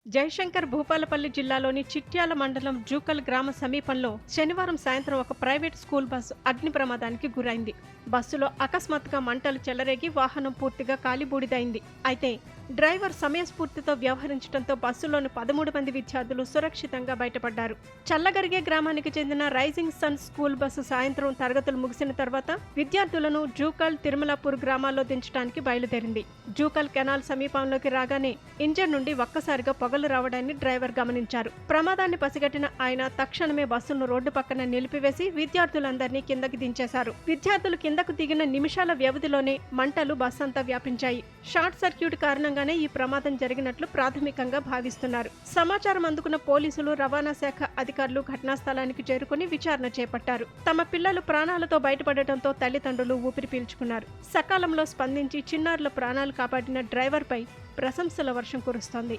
జయశంకర్ భూపాలపల్లి జిల్లాలోని చిట్యాల మండలం జూకల్ గ్రామ సమీపంలో శనివారం సాయంత్రం ఒక ప్రైవేట్ స్కూల్ బస్సు అగ్ని ప్రమాదానికి గురైంది. బస్సులో అకస్మాత్తుగా మంటలు చెలరేగి వాహనం పూర్తిగా కాలిబూడిదైంది. అయితే డ్రైవర్ సమయస్ఫూర్తితో వ్యవహరించడంతో బస్సులోని 13 మంది విద్యార్థులు సురక్షితంగా బయటపడ్డారు. చల్లగరిగే గ్రామానికి చెందిన రైజింగ్ సన్ స్కూల్ బస్సు సాయంత్రం తరగతులు ముగిసిన తర్వాత విద్యార్థులను జూకల్ తిరుమలాపూర్ గ్రామాల్లో దించడానికి బయలుదేరింది. జూకల్ కెనాల్ సమీపంలోకి రాగానే ఇంజన్ నుండి ఒక్కసారిగా పొగలు రావడాన్ని డ్రైవర్ గమనించారు. ప్రమాదాన్ని పసిగట్టిన ఆయన తక్షణమే బస్సును రోడ్డు పక్కన నిలిపివేసి విద్యార్థులందరినీ కిందకి దించేశారు. విద్యార్థులు కిందకు దిగిన నిమిషాల వ్యవధిలోనే మంటలు బస్సంతా వ్యాపించాయి. షార్ట్ సర్క్యూట్ కారణంగానే ఈ ప్రమాదం జరిగినట్లు ప్రాథమికంగా భావిస్తున్నారు. సమాచారం అందుకున్న పోలీసులు, రవాణా శాఖ అధికారులు ఘటనా స్థలానికి చేరుకుని విచారణ చేపట్టారు. తమ పిల్లలు ప్రాణాలతో బయటపడటంతో తల్లిదండ్రులు ఊపిరి పీల్చుకున్నారు. సకాలంలో స్పందించి చిన్నారుల ప్రాణాలు కాపాడిన డ్రైవర్పై ప్రశంసల వర్షం కురుస్తోంది.